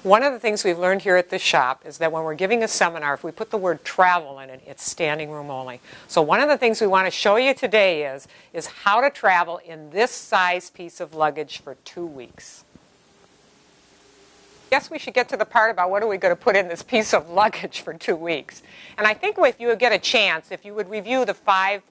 One of the things we've learned here at the shop is that when we're giving a seminar, if we put the word travel in it, it's standing room only. So one of the things we want to show you today is how to travel in this size piece of luggage for 2 weeks. I guess we should get to the part about what are we going to put in this piece of luggage for 2 weeks. And I think if you would get a chance, if you would review the five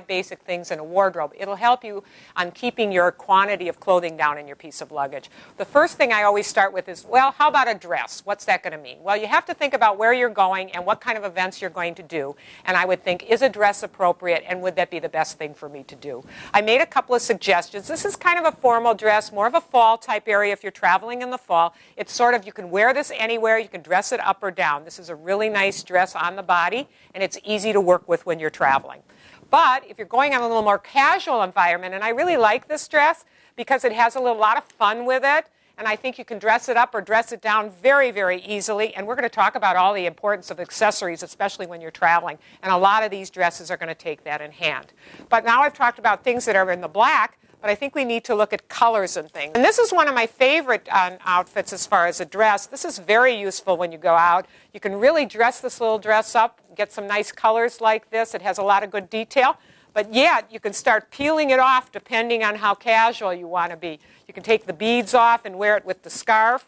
basic things in a wardrobe, it'll help you on keeping your quantity of clothing down in your piece of luggage. The first thing I always start with is, well, how about a dress? What's that going to mean? Well, you have to think about where you're going and what kind of events you're going to do. And I would think, is a dress appropriate, and would that be the best thing for me to do? I made a couple of suggestions. This is kind of a formal dress, more of a fall type area if you're traveling in the fall. It's sort of, you can wear this anywhere, you can dress it up or down. This is a really nice dress on the body, and it's easy to work with when you're traveling. But if you're going on a little more casual environment, and I really like this dress because it has a lot of fun with it, and I think you can dress it up or dress it down very, very easily. And we're going to talk about all the importance of accessories, especially when you're traveling. And a lot of these dresses are going to take that in hand. But now I've talked about things that are in the black, but I think we need to look at colors and things. And this is one of my favorite outfits as far as a dress. This is very useful when you go out. You can really dress this little dress up, get some nice colors like this. It has a lot of good detail. But yet, you can start peeling it off depending on how casual you want to be. You can take the beads off and wear it with the scarf.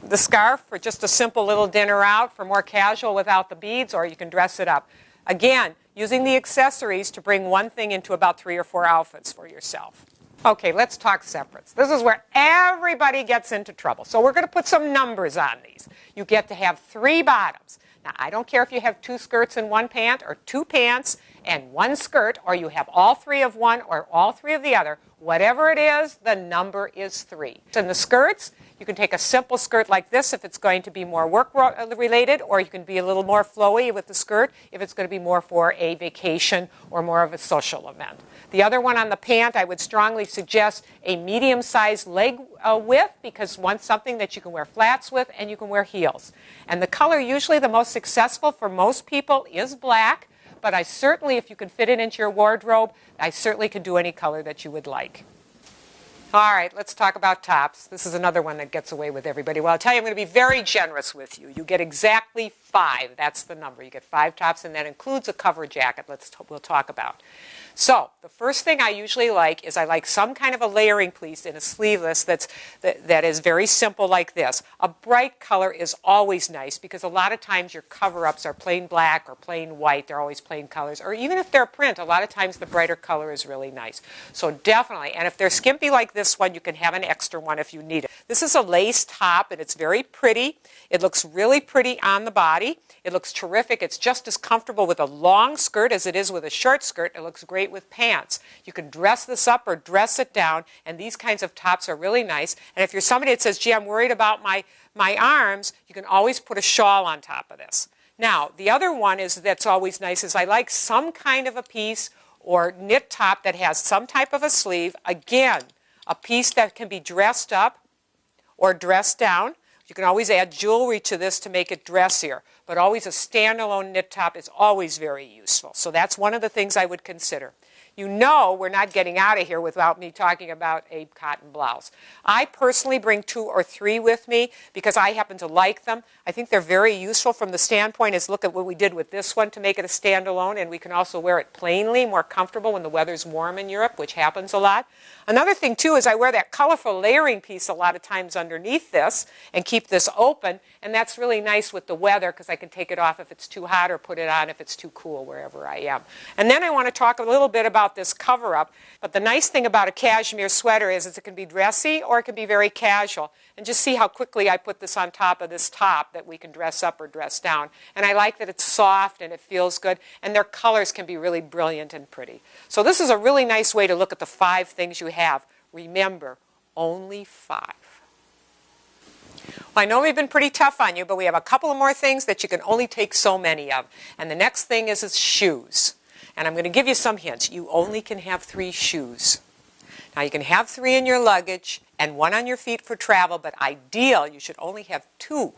The scarf for just a simple little dinner out for more casual without the beads, or you can dress it up. Again, using the accessories to bring one thing into about 3 or 4 outfits for yourself. Okay, let's talk separates. This is where everybody gets into trouble. So we're going to put some numbers on these. You get to have 3 bottoms. Now, I don't care if you have 2 skirts and 1 pant, or 2 pants and 1 skirt, or you have all 3 of one or all 3 of the other. Whatever it is, the number is 3. In the skirts, you can take a simple skirt like this if it's going to be more work-related, or you can be a little more flowy with the skirt if it's going to be more for a vacation or more of a social event. The other one on the pant, I would strongly suggest a medium-sized leg width, because one's something that you can wear flats with and you can wear heels. And the color usually the most successful for most people is black, but I certainly, if you can fit it into your wardrobe, I certainly can do any color that you would like. All right, let's talk about tops. This is another one that gets away with everybody. Well, I'll tell you, I'm going to be very generous with you. You get exactly 5. That's the number. You get 5 tops, and that includes a cover jacket we'll talk about. So the first thing I usually like is I like some kind of a layering piece in a sleeveless that is very simple like this. A bright color is always nice because a lot of times your cover-ups are plain black or plain white. They're always plain colors. Or even if they're print, a lot of times the brighter color is really nice. So definitely, and if they're skimpy like this one, you can have an extra one if you need it. This is a lace top, and it's very pretty. It looks really pretty on the body. It looks terrific. It's just as comfortable with a long skirt as it is with a short skirt. It looks great with pants. You can dress this up or dress it down, and these kinds of tops are really nice. And if you're somebody that says, gee, I'm worried about my arms, you can always put a shawl on top of this. Now, the other one that's always nice is I like some kind of a piece or knit top that has some type of a sleeve. Again, a piece that can be dressed up or dressed down. You can always add jewelry to this to make it dressier, but always a standalone knit top is always very useful. So that's one of the things I would consider. You know we're not getting out of here without me talking about a cotton blouse. I personally bring 2 or 3 with me because I happen to like them. I think they're very useful from the standpoint is look at what we did with this one to make it a standalone, and we can also wear it plainly, more comfortable when the weather's warm in Europe, which happens a lot. Another thing, too, is I wear that colorful layering piece a lot of times underneath this and keep this open, and that's really nice with the weather because I can take it off if it's too hot or put it on if it's too cool wherever I am. And then I want to talk a little bit about this cover-up, but the nice thing about a cashmere sweater is it can be dressy or it can be very casual. And just see how quickly I put this on top of this top that we can dress up or dress down. And I like that it's soft and it feels good, and their colors can be really brilliant and pretty. So this is a really nice way to look at the 5 things you have. Remember, only 5. Well, I know we've been pretty tough on you, but we have a couple of more things that you can only take so many of. And the next thing is shoes. And I'm going to give you some hints. You only can have 3 shoes. Now, you can have 3 in your luggage and 1 on your feet for travel, but ideal, you should only have 2.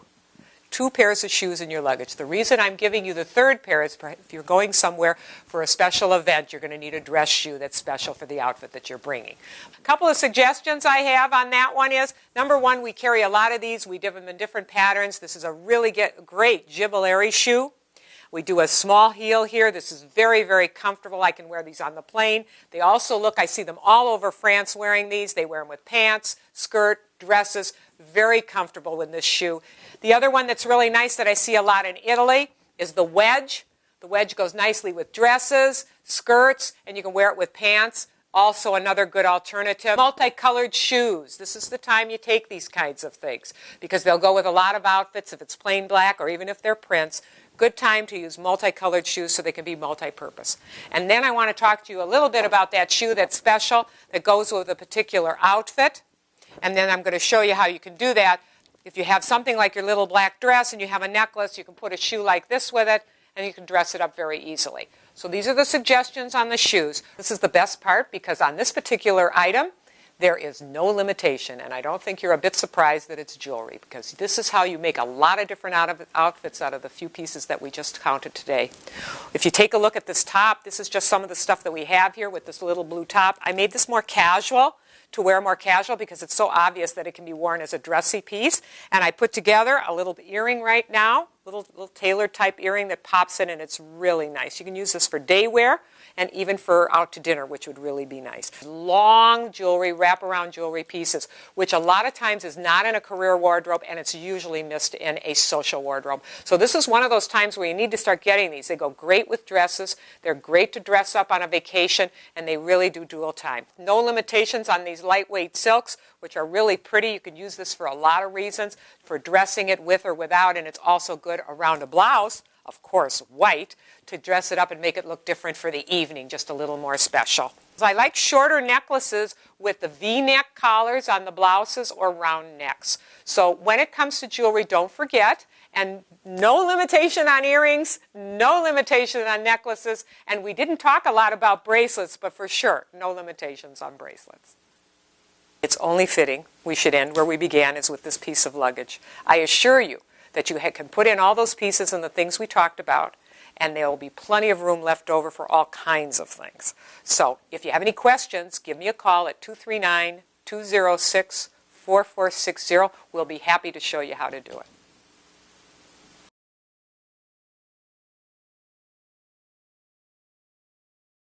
2 pairs of shoes in your luggage. The reason I'm giving you the 3rd pair is if you're going somewhere for a special event, you're going to need a dress shoe that's special for the outfit that you're bringing. A couple of suggestions I have on that one is, number 1, we carry a lot of these. We do them in different patterns. This is a really great Gibellary shoe. We do a small heel here. This is very, very comfortable. I can wear these on the plane. They also look, I see them all over France wearing these. They wear them with pants, skirt, dresses. Very comfortable in this shoe. The other one that's really nice that I see a lot in Italy is the wedge. The wedge goes nicely with dresses, skirts, and you can wear it with pants. Also another good alternative. Multicolored shoes. This is the time you take these kinds of things because they'll go with a lot of outfits if it's plain black or even if they're prints. Good time to use multicolored shoes so they can be multi-purpose. And then I want to talk to you a little bit about that shoe that's special that goes with a particular outfit. And then I'm going to show you how you can do that. If you have something like your little black dress and you have a necklace, you can put a shoe like this with it and you can dress it up very easily. So these are the suggestions on the shoes. This is the best part because on this particular item, there is no limitation, and I don't think you're a bit surprised that it's jewelry because this is how you make a lot of different outfits out of the few pieces that we just counted today. If you take a look at this top, this is just some of the stuff that we have here with this little blue top. I made this more casual, to wear more casual because it's so obvious that it can be worn as a dressy piece. And I put together a little earring right now, little tailored type earring that pops in and it's really nice. You can use this for day wear and even for out to dinner, which would really be nice. Long jewelry, wraparound jewelry pieces, which a lot of times is not in a career wardrobe and it's usually missed in a social wardrobe. So this is one of those times where you need to start getting these. They go great with dresses, they're great to dress up on a vacation, and they really do dual time. No limitations on these lightweight silks, which are really pretty. You can use this for a lot of reasons, for dressing it with or without, and it's also good around a blouse, of course white, to dress it up and make it look different for the evening, just a little more special. I like shorter necklaces with the V-neck collars on the blouses or round necks. So when it comes to jewelry, don't forget, and no limitation on earrings, no limitation on necklaces, and we didn't talk a lot about bracelets, but for sure, no limitations on bracelets. It's only fitting we should end where we began, is with this piece of luggage. I assure you that you can put in all those pieces and the things we talked about, and there will be plenty of room left over for all kinds of things. So if you have any questions, give me a call at 239-206-4460. We'll be happy to show you how to do it.